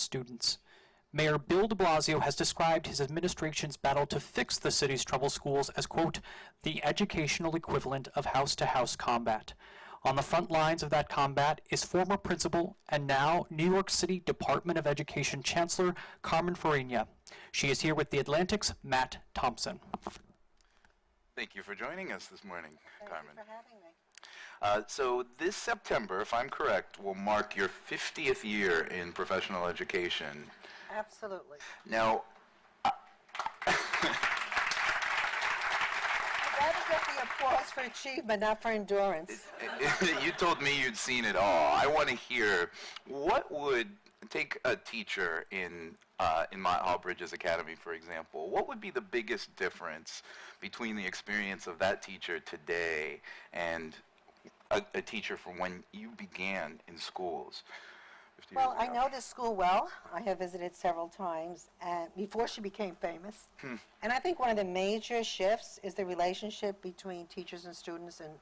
its students. Mayor Bill de Blasio has described his administration's battle to fix the city's troubled schools as, quote, the educational equivalent of house-to-house combat. On the front lines of that combat is former principal and now New York City Department of Education Chancellor Carmen Fariña. She is here with The Atlantic's Matt Thompson. Thank you for joining us this morning, Carmen. Thank you for having me. So this September, if I'm correct, will mark your 50th year in professional education. Absolutely. Now, You gotta get the applause for achievement, not for endurance. you told me you'd seen it all. I want to hear, what would take a teacher in Mott Hall Bridges Academy, for example, what would be the biggest difference between the experience of that teacher today and a teacher from when you began in schools? Well, I know this school well. I have visited several times and before she became famous. And I think one of the major shifts is the relationship between teachers and students and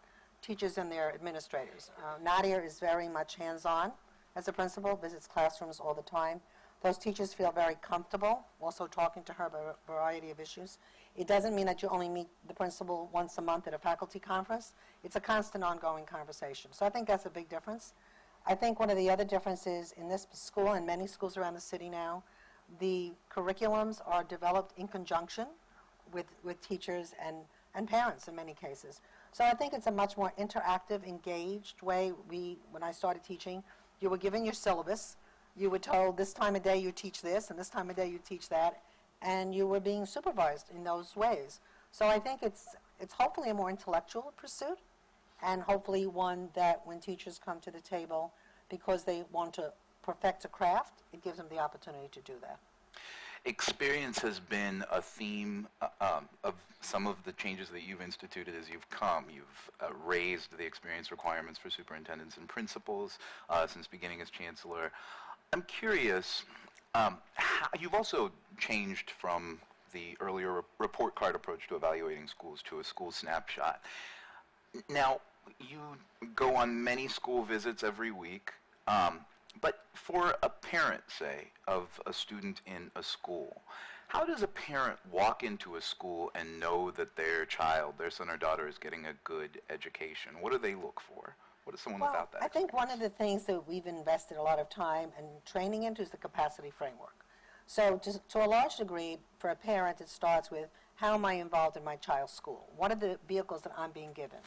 teachers and their administrators. Nadia is very much hands-on as a principal, visits classrooms all the time. Those teachers feel very comfortable also talking to her about a variety of issues. It doesn't mean that you only meet the principal once a month at a faculty conference. It's a constant ongoing conversation. So I think that's a big difference. I think one of the other differences in this school and many schools around the city now, the curriculums are developed in conjunction with teachers and parents in many cases. So I think it's a much more interactive, engaged way. When I started teaching, you were given your syllabus. You were told this time of day you teach this and this time of day you teach that, and you were being supervised in those ways. So I think it's hopefully a more intellectual pursuit, and hopefully one that when teachers come to the table because they want to perfect a craft, it gives them the opportunity to do that. Experience has been a theme of some of the changes that you've instituted as you've come. You've raised the experience requirements for superintendents and principals since beginning as chancellor. I'm curious, how you've also changed from the earlier report card approach to evaluating schools to a school snapshot. Now, you go on many school visits every week, but for a parent, say, of a student in a school, how does a parent walk into a school and know that their child, their son or daughter, is getting a good education? What do they look for? What is someone without that? I think one of the things that we've invested a lot of time and training into is the capacity framework. So to a large degree, for a parent, it starts with, how am I involved in my child's school? What are the vehicles that I'm being given?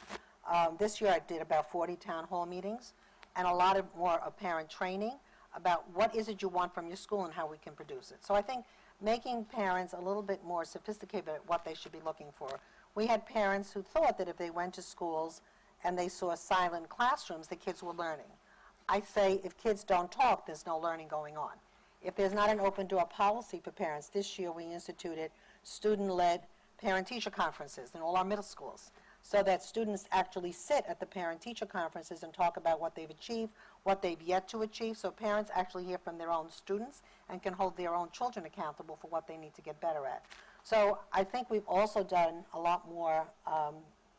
This year I did about 40 town hall meetings and a lot more of parent training about what is it you want from your school and how we can produce it. So I think making parents a little bit more sophisticated at what they should be looking for. We had parents who thought that if they went to schools and they saw silent classrooms, the kids were learning. I say if kids don't talk, there's no learning going on. If there's not an open door policy for parents, this year we instituted student-led parent-teacher conferences in all our middle schools so that students actually sit at the parent-teacher conferences and talk about what they've achieved, what they've yet to achieve, so parents actually hear from their own students and can hold their own children accountable for what they need to get better at. So I think we've also done a lot more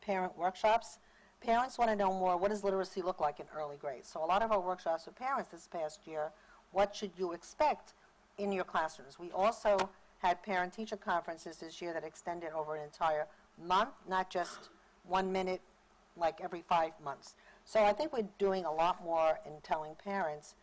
parent workshops. Parents want to know more, what does literacy look like in early grades? So a lot of our workshops with parents this past year, what should you expect in your classrooms? We also had parent-teacher conferences this year that extended over an entire month, not just 1 minute, like every 5 months. So I think we're doing a lot more in telling parents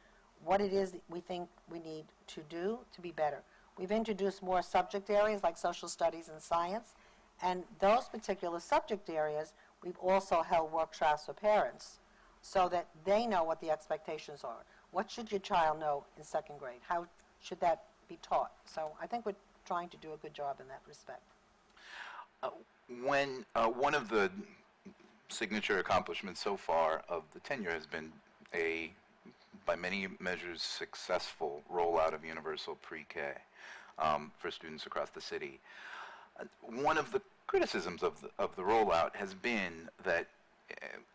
what it is that we think we need to do to be better. We've introduced more subject areas like social studies and science, and those particular subject areas, we've also held workshops for parents so that they know what the expectations are. What should your child know in second grade? How should that be taught? So I think we're trying to do a good job in that respect. When one of the signature accomplishments so far of the tenure has been a, by many measures, successful rollout of universal pre-K for students across the city. One of the criticisms of the rollout has been that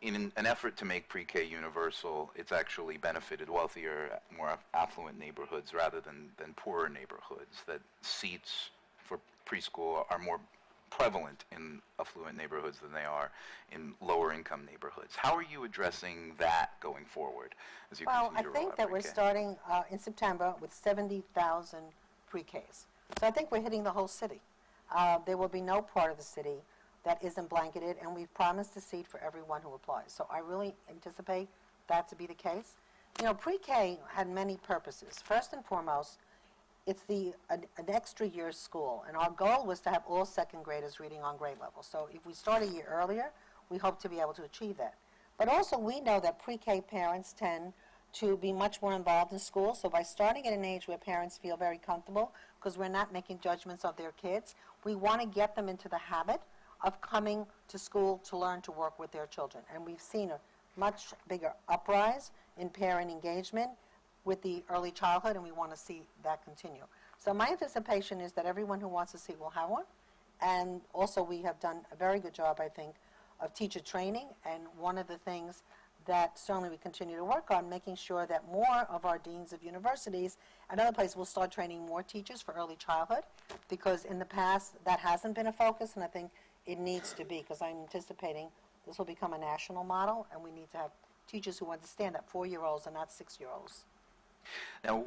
in an effort to make pre-K universal, it's actually benefited wealthier, more affluent neighborhoods rather than poorer neighborhoods, that seats for preschool are more prevalent in affluent neighborhoods than they are in lower income neighborhoods. How are you addressing that going forward as you Well, continue I to roll think out that we're pre-K? starting in September with 70,000 pre-Ks. So I think we're hitting the whole city. There will be no part of the city that isn't blanketed, and we've promised a seat for everyone who applies. So I really anticipate that to be the case. You know, pre-K had many purposes. First and foremost, it's an extra year school, and our goal was to have all second graders reading on grade level. So if we start a year earlier, we hope to be able to achieve that. But also we know that pre-K parents tend to be much more involved in school, so by starting at an age where parents feel very comfortable, because we're not making judgments of their kids, we want to get them into the habit of coming to school to learn to work with their children. And we've seen a much bigger uprise in parent engagement with the early childhood, and we want to see that continue. So my anticipation is that everyone who wants a seat will have one. And also we have done a very good job, I think, of teacher training. And one of the things that certainly we continue to work on, making sure that more of our deans of universities and other places will start training more teachers for early childhood, because in the past that hasn't been a focus, and I think it needs to be, because I'm anticipating this will become a national model, and we need to have teachers who understand that 4-year-olds are not 6-year-olds. Now,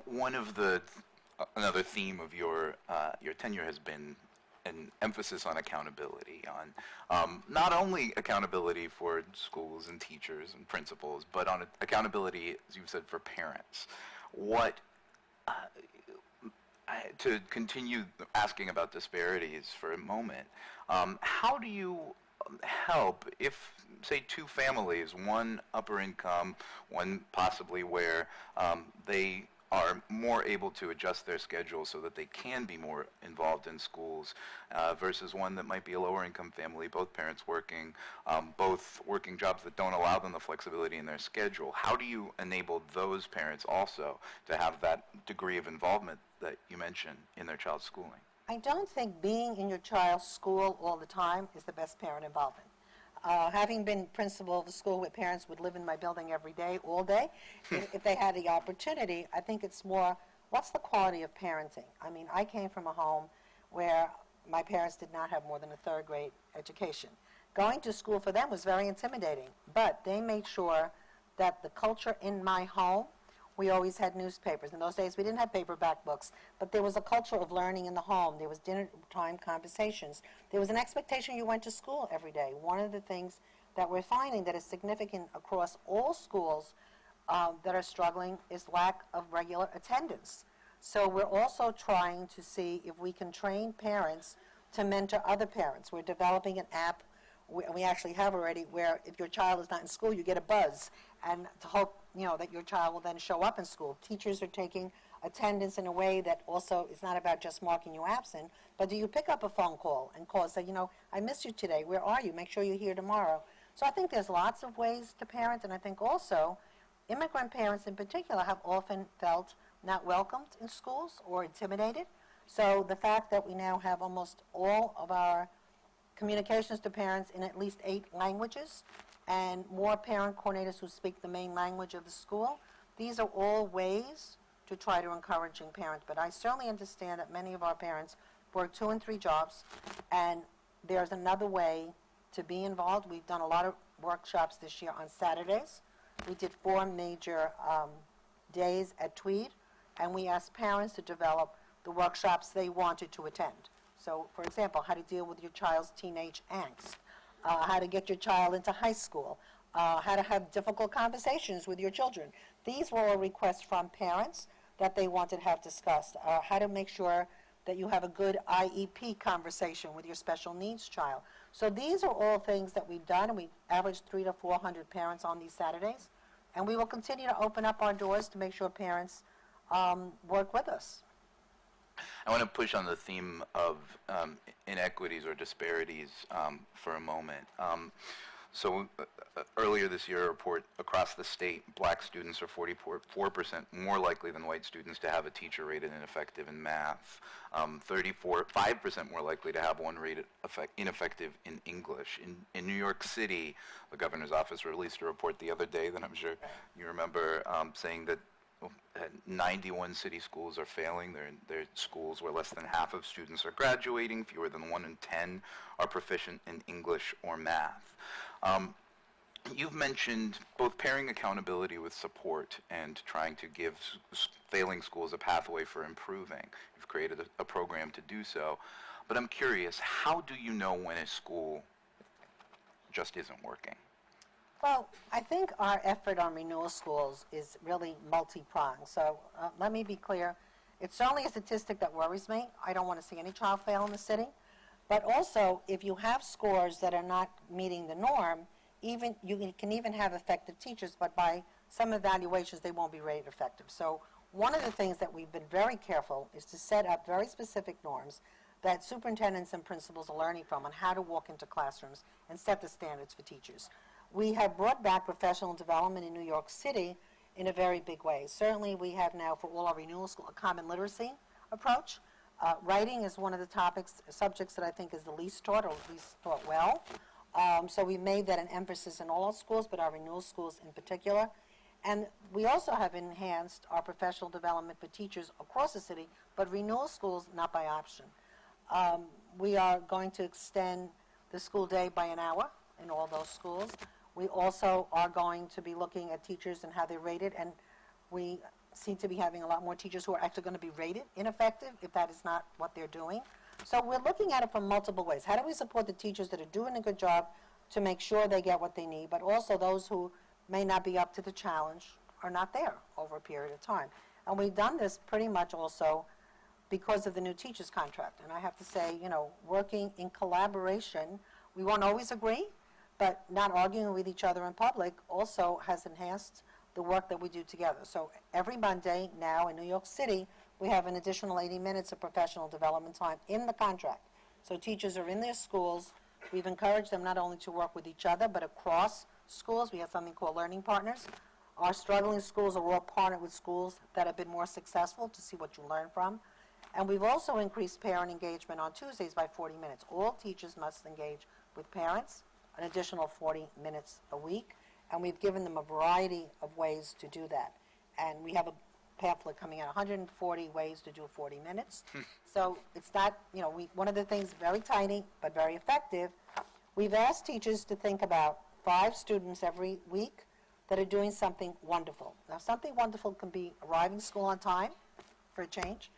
another theme of your tenure has been an emphasis on accountability, on not only accountability for schools and teachers and principals, but on accountability, as you've said, for parents. To continue asking about disparities for a moment, how do you help if, say, two families, one upper income, one possibly where they are more able to adjust their schedule so that they can be more involved in schools, versus one that might be a lower income family, both parents working, both working jobs that don't allow them the flexibility in their schedule? How do you enable those parents also to have that degree of involvement that you mentioned in their child's schooling? I don't think being in your child's school all the time is the best parent involvement. Having been principal of a school where parents would live in my building every day, all day, if they had the opportunity, I think it's more, what's the quality of parenting? I mean, I came from a home where my parents did not have more than a 3rd grade education. Going to school for them was very intimidating, but they made sure that the culture in my home, we always had newspapers. In those days, we didn't have paperback books, but there was a culture of learning in the home. There was dinner time conversations. There was an expectation you went to school every day. One of the things that we're finding that is significant across all schools that are struggling is lack of regular attendance. So we're also trying to see if we can train parents to mentor other parents. We're developing an app, we actually have already, where if your child is not in school, you get a buzz, and to hope that your child will then show up in school. Teachers are taking attendance in a way that also is not about just marking you absent, but do you pick up a phone call and call and say, I missed you today, where are you? Make sure you're here tomorrow. So I think there's lots of ways to parent, and I think also immigrant parents in particular have often felt not welcomed in schools or intimidated. So the fact that we now have almost all of our communications to parents in at least 8 languages, and more parent coordinators who speak the main language of the school. These are all ways to try to encourage parents. But I certainly understand that many of our parents work 2 and 3 jobs, and there's another way to be involved. We've done a lot of workshops this year on Saturdays. We did 4 major days at Tweed, and we asked parents to develop the workshops they wanted to attend. So, for example, how to deal with your child's teenage angst, how to get your child into high school, how to have difficult conversations with your children. These were all requests from parents that they wanted to have discussed. How to make sure that you have a good IEP conversation with your special needs child. So these are all things that we've done, and we average 300 to 400 parents on these Saturdays. And we will continue to open up our doors to make sure parents work with us. I want to push on the theme of inequities or disparities for a moment. Earlier this year, a report across the state, black students are 44% more likely than white students to have a teacher rated ineffective in math, 5% more likely to have one rated ineffective in English. In New York City, the governor's office released a report the other day that I'm sure you remember, saying that 91 city schools are failing. They're schools where less than half of students are graduating, fewer than 1 in 10 are proficient in English or math. You've mentioned both pairing accountability with support and trying to give failing schools a pathway for improving. You've created a program to do so. But I'm curious, how do you know when a school just isn't working? Well, I think our effort on renewal schools is really multi-pronged. So let me be clear. It's certainly a statistic that worries me. I don't want to see any child fail in the city. But also, if you have scores that are not meeting the norm, you can even have effective teachers, but by some evaluations, they won't be rated effective. So one of the things that we've been very careful is to set up very specific norms that superintendents and principals are learning from on how to walk into classrooms and set the standards for teachers. We have brought back professional development in New York City in a very big way. Certainly we have now for all our renewal school a common literacy approach. Writing is one of the subjects that I think is the least taught, or at least taught well. So we made that an emphasis in all schools, but our renewal schools in particular. And we also have enhanced our professional development for teachers across the city, but renewal schools not by option. We are going to extend the school day by an hour in all those schools. We also are going to be looking at teachers and how they're rated, and we seem to be having a lot more teachers who are actually going to be rated ineffective if that is not what they're doing. So we're looking at it from multiple ways. How do we support the teachers that are doing a good job to make sure they get what they need, but also those who may not be up to the challenge are not there over a period of time. And we've done this pretty much also because of the new teachers contract. And I have to say, working in collaboration, we won't always agree, but not arguing with each other in public also has enhanced the work that we do together. So every Monday now in New York City, we have an additional 80 minutes of professional development time in the contract. So teachers are in their schools. We've encouraged them not only to work with each other, but across schools. We have something called learning partners. Our struggling schools are all partnered with schools that have been more successful to see what you learn from. And we've also increased parent engagement on Tuesdays by 40 minutes. All teachers must engage with parents, an additional 40 minutes a week. And we've given them a variety of ways to do that. And we have a pamphlet coming out, 140 ways to do 40 minutes. So it's not, one of the things, very tiny but very effective, we've asked teachers to think about 5 students every week that are doing something wonderful. Now, something wonderful can be arriving to school on time, for a change,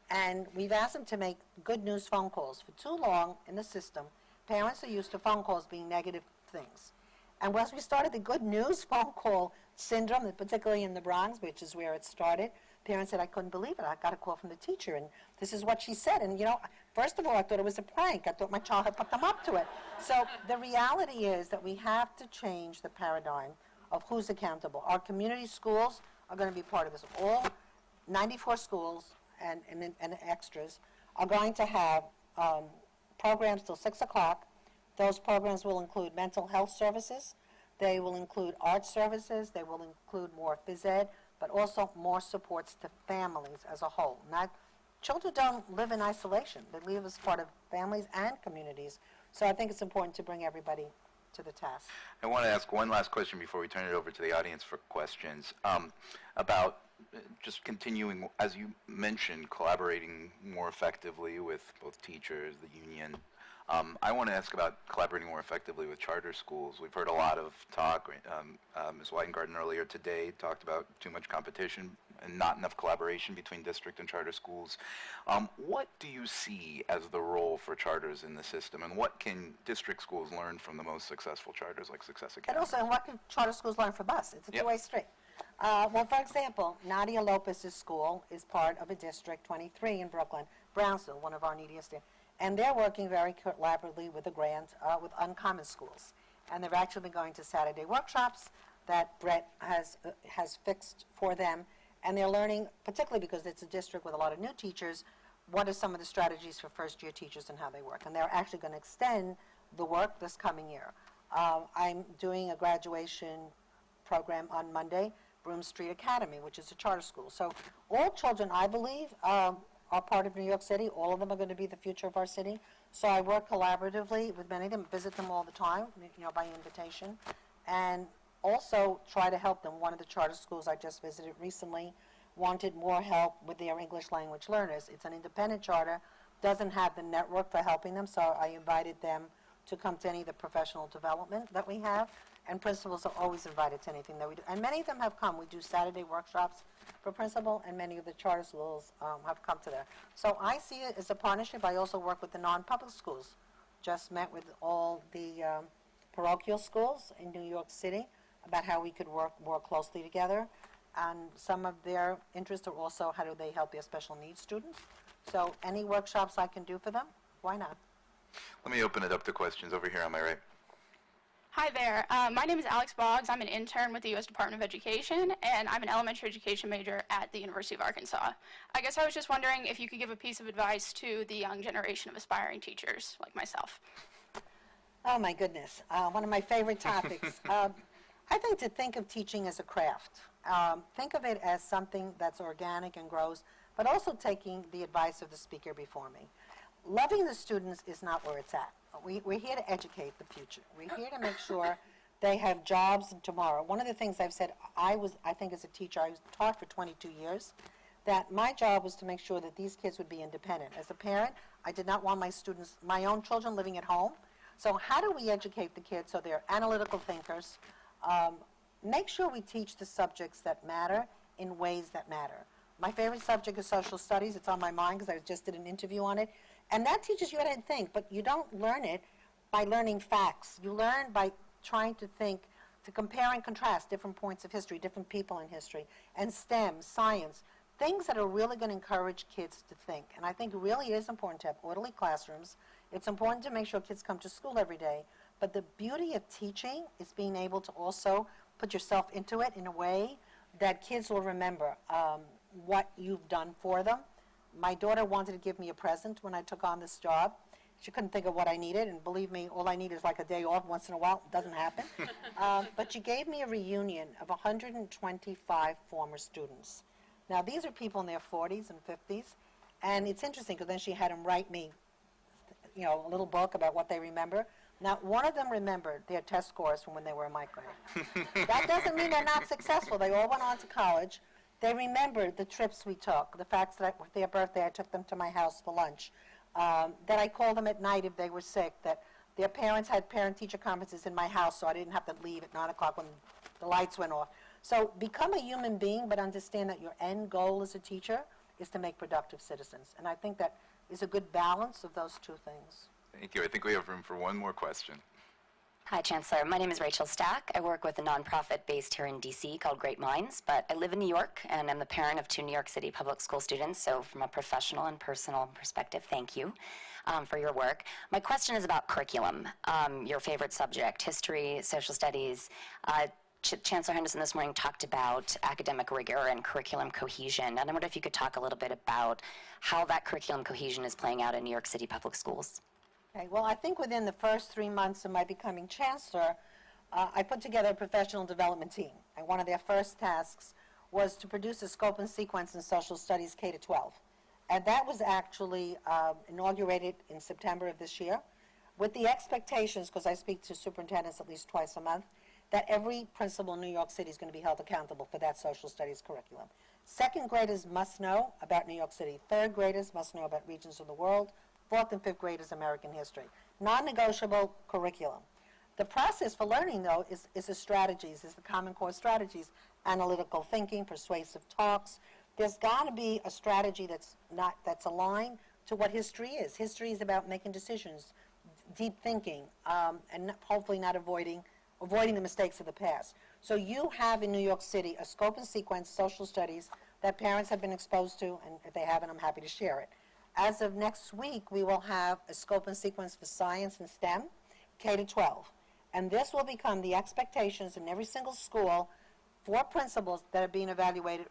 and we've asked them to make good news phone calls. For too long in the system, parents are used to phone calls being negative things. And once we started the good news phone call syndrome, particularly in the Bronx, which is where it started, parents said, I couldn't believe it. I got a call from the teacher, and this is what she said. And, first of all, I thought it was a prank. I thought my child had put them up to it. So the reality is that we have to change the paradigm of who's accountable. Our community schools are going to be part of this. All 94 schools and extras are going to have programs till 6 o'clock. Those programs will include mental health services. They will include art services. They will include more phys ed, but also more supports to families as a whole. Children don't live in isolation. They live as part of families and communities. So I think it's important to bring everybody to the task. I want to ask one last question before we turn it over to the audience for questions about just continuing, as you mentioned, collaborating more effectively with both teachers, the union. I want to ask about collaborating more effectively with charter schools. We've heard a lot of talk. Ms. Weingarten earlier today talked about too much competition and not enough collaboration between district and charter schools. What do you see as the role for charters in the system, and what can district schools learn from the most successful charters like Success Academy? And also, what can charter schools learn from us? It's a two-way street. Well, for example, Nadia Lopez's school is part of a District 23 in Brooklyn, Brownsville, one of our neediest. And they're working very collaboratively with a grant with Uncommon Schools. And they've actually been going to Saturday workshops that Brett has fixed for them. And they're learning, particularly because it's a district with a lot of new teachers, what are some of the strategies for first-year teachers and how they work. And they're actually going to extend the work this coming year. I'm doing a graduation program on Monday, Broome Street Academy, which is a charter school. So all children, I believe, are part of New York City. All of them are going to be the future of our city. So I work collaboratively with many of them, visit them all the time, by invitation, and also try to help them. One of the charter schools I just visited recently wanted more help with their English language learners. It's an independent charter, doesn't have the network for helping them, so I invited them to come to any of the professional development that we have, and principals are always invited to anything that we do. And many of them have come. We do Saturday workshops for principal, and many of the charter schools have come to that. So I see it as a partnership. I also work with the non-public schools. Just met with all the parochial schools in New York City about how we could work more closely together. And some of their interests are also how do they help their special needs students. So any workshops I can do for them, why not? Let me open it up to questions over here on my right. Hi there. My name is Alex Boggs. I'm an intern with the U.S. Department of Education, and I'm an elementary education major at the University of Arkansas. I guess I was just wondering if you could give a piece of advice to the young generation of aspiring teachers like myself. Oh, my goodness. One of my favorite topics. I think of teaching as a craft. Think of it as something that's organic and grows, but also taking the advice of the speaker before me. Loving the students is not where it's at. We're here to educate the future. We're here to make sure they have jobs tomorrow. One of the things I've said, I think as a teacher, I taught for 22 years, that my job was to make sure that these kids would be independent. As a parent, I did not want my students, my own children living at home. So how do we educate the kids so they're analytical thinkers? Make sure we teach the subjects that matter in ways that matter. My favorite subject is social studies. It's on my mind because I just did an interview on it. And that teaches you how to think, but you don't learn it by learning facts. You learn by trying to think, to compare and contrast different points of history, different people in history, and STEM, science, things that are really going to encourage kids to think. And I think really it is important to have orderly classrooms. It's important to make sure kids come to school every day. But the beauty of teaching is being able to also put yourself into it in a way that kids will remember what you've done for them. My daughter wanted to give me a present when I took on this job. She couldn't think of what I needed, and believe me, all I need is like a day off once in a while. It doesn't happen. But she gave me a reunion of 125 former students. Now, these are people in their 40s and 50s, and it's interesting because then she had them write me, a little book about what they remember. Now, one of them remembered their test scores from when they were in my grade. That doesn't mean they're not successful. They all went on to college. They remembered the trips we took, the fact that with their birthday I took them to my house for lunch, that I called them at night if they were sick, that their parents had parent-teacher conferences in my house so I didn't have to leave at 9 o'clock when the lights went off. So become a human being, but understand that your end goal as a teacher is to make productive citizens. And I think that is a good balance of those two things. Thank you. I think we have room for one more question. Hi, Chancellor. My name is Rachel Stack. I work with a nonprofit based here in D.C. called Great Minds, but I live in New York, and I'm the parent of 2 New York City public school students, so from a professional and personal perspective, thank you for your work. My question is about curriculum, your favorite subject, history, social studies. Chancellor Henderson this morning talked about academic rigor and curriculum cohesion, and I wonder if you could talk a little bit about how that curriculum cohesion is playing out in New York City public schools. Okay, well, I think within the first 3 months of my becoming chancellor, I put together a professional development team. And one of their first tasks was to produce a scope and sequence in social studies K-12. And that was actually inaugurated in September of this year with the expectations, because I speak to superintendents at least twice a month, that every principal in New York City is going to be held accountable for that social studies curriculum. Second graders must know about New York City. Third graders must know about regions of the world. Fourth and fifth graders, American history. Non-negotiable curriculum. The process for learning, though, is the strategies, is the Common Core strategies, analytical thinking, persuasive talks. There's got to be a strategy that's aligned to what history is. History is about making decisions, deep thinking, and hopefully not avoiding the mistakes of the past. So you have in New York City a scope and sequence social studies that parents have been exposed to, and if they haven't, I'm happy to share it. As of next week, we will have a scope and sequence for science and STEM, K-12. And this will become the expectations in every single school for principals that are being evaluated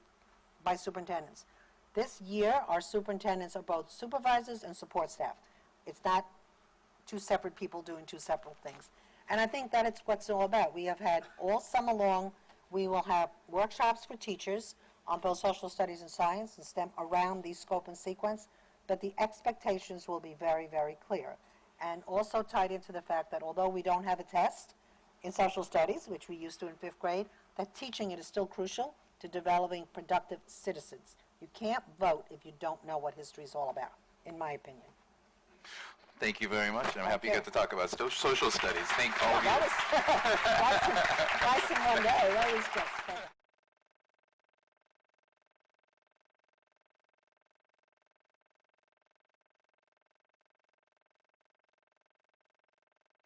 by superintendents. This year, our superintendents are both supervisors and support staff. It's not 2 separate people doing 2 separate things. And I think that it's what it's all about. We have had all summer long, we will have workshops for teachers on both social studies and science and STEM around the scope and sequence. But the expectations will be very, very clear. And also tied into the fact that although we don't have a test in social studies, which we used to in 5th grade, that teaching it is still crucial to developing productive citizens. You can't vote if you don't know what history is all about, in my opinion. Thank you very much, and I'm happy you. you got to talk about social studies. Thank all of you. That was nice in one day. That was just